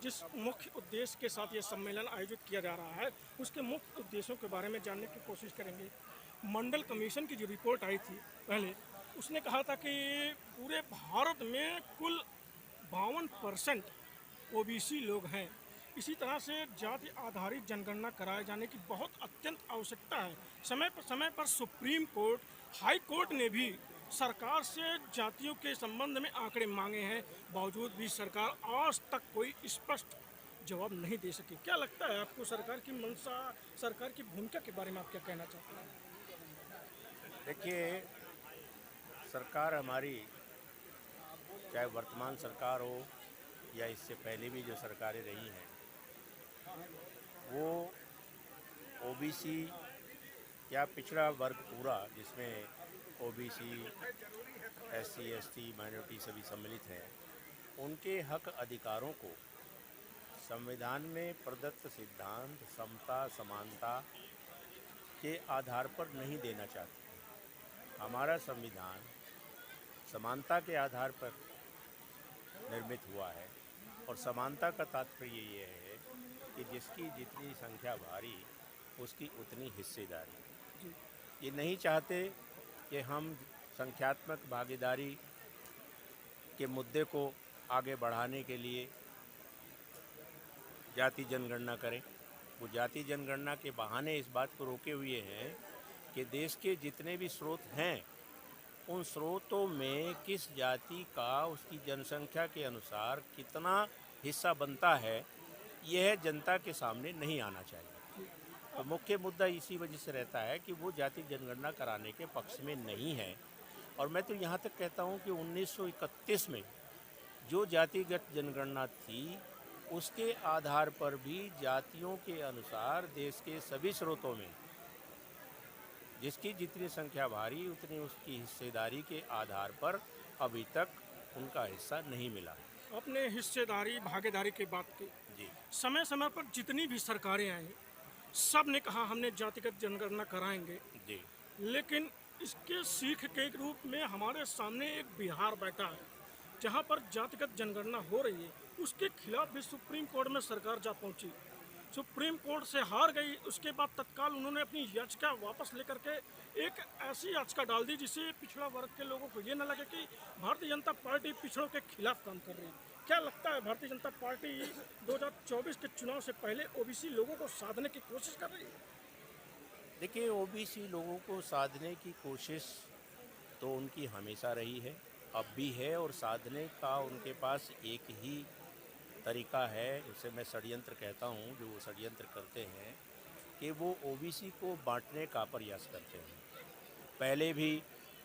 जिस मुख्य उद्देश्य के साथ ये सम्मेलन आयोजित किया जा रहा है उसके मुख्य उद्देश्यों के बारे में जानने की कोशिश करेंगे। मंडल कमीशन की जो रिपोर्ट आई थी पहले, उसने कहा था कि पूरे भारत में कुल 52% ओबीसी लोग हैं। इसी तरह से जाति आधारित जनगणना कराए जाने की बहुत अत्यंत आवश्यकता है। समय पर सुप्रीम कोर्ट, हाई कोर्ट ने भी सरकार से जातियों के संबंध में आंकड़े मांगे हैं, बावजूद भी सरकार आज तक कोई स्पष्ट जवाब नहीं दे सकी। क्या लगता है आपको सरकार की मंशा, सरकार की भूमिका के बारे में आप क्या कहना चाहते हैं? देखिए, सरकार हमारी, चाहे वर्तमान सरकार हो या इससे पहले भी जो सरकारें रही हैं, वो ओबीसी या पिछड़ा वर्ग पूरा, जिसमें ओबीसी, एससी, एसटी, माइनॉरिटी सभी सम्मिलित हैं, उनके हक अधिकारों को संविधान में प्रदत्त सिद्धांत समता समानता के आधार पर नहीं देना चाहती। हमारा संविधान समानता के आधार पर निर्मित हुआ है और समानता का तात्पर्य ये है कि जिसकी जितनी संख्या भारी उसकी उतनी हिस्सेदारी। ये नहीं चाहते कि हम संख्यात्मक भागीदारी के मुद्दे को आगे बढ़ाने के लिए जाति जनगणना करें। वो जाति जनगणना के बहाने इस बात को रोके हुए हैं कि देश के जितने भी स्रोत हैं उन स्रोतों में किस जाति का उसकी जनसंख्या के अनुसार कितना हिस्सा बनता है, यह जनता के सामने नहीं आना चाहिए। तो मुख्य मुद्दा इसी वजह से रहता है कि वो जाति जनगणना कराने के पक्ष में नहीं है। और मैं तो यहाँ तक कहता हूँ कि 1931 में जो जातिगत जनगणना थी, उसके आधार पर भी जातियों के अनुसार देश के सभी स्रोतों में जिसकी जितनी संख्या भारी उतनी उसकी हिस्सेदारी के आधार पर अभी तक उनका हिस्सा नहीं मिला है। अपने हिस्सेदारी भागीदारी की बात की, जी समय पर जितनी भी सरकारें आई, सब ने कहा हमने जातिगत जनगणना कराएंगे, जी लेकिन इसके सीख के रूप में हमारे सामने एक बिहार बैठा है जहां पर जातिगत जनगणना हो रही है। उसके खिलाफ भी सुप्रीम कोर्ट में सरकार जा पहुंची, सुप्रीम कोर्ट से हार गई। उसके बाद तत्काल उन्होंने अपनी याचिका वापस लेकर के एक ऐसी याचिका डाल दी जिससे पिछड़ा वर्ग के लोगों को ये न लगे कि भारतीय जनता पार्टी पिछड़ों के खिलाफ काम कर रही है। क्या लगता है भारतीय जनता पार्टी 2024 के चुनाव से पहले ओबीसी लोगों को साधने की कोशिश कर रही है? देखिए, ओबीसी लोगों को साधने की कोशिश तो उनकी हमेशा रही है, अब भी है, और साधने का उनके पास एक ही तरीका है, उसे मैं षड्यंत्र कहता हूँ। जो वो षड्यंत्र करते हैं कि वो ओबीसी को बांटने का प्रयास करते हैं। पहले भी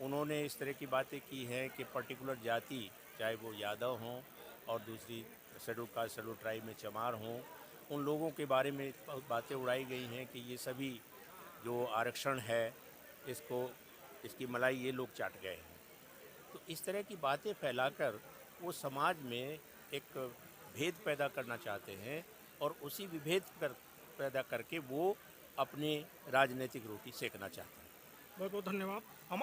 उन्होंने इस तरह की बातें की हैं कि पर्टिकुलर जाति, चाहे वो यादव हों और दूसरी शेड्यूल कास्ट शेड्यूल ट्राइब में चमार हों, उन लोगों के बारे में बातें उड़ाई गई हैं कि ये सभी जो आरक्षण है इसकी मलाई ये लोग चाट गए हैं। तो इस तरह की बातें फैलाकर वो समाज में एक भेद पैदा करना चाहते हैं और उसी विभेद पैदा करके वो अपनी राजनीतिक रोटी सेकना चाहते हैं। बहुत बहुत धन्यवाद। हम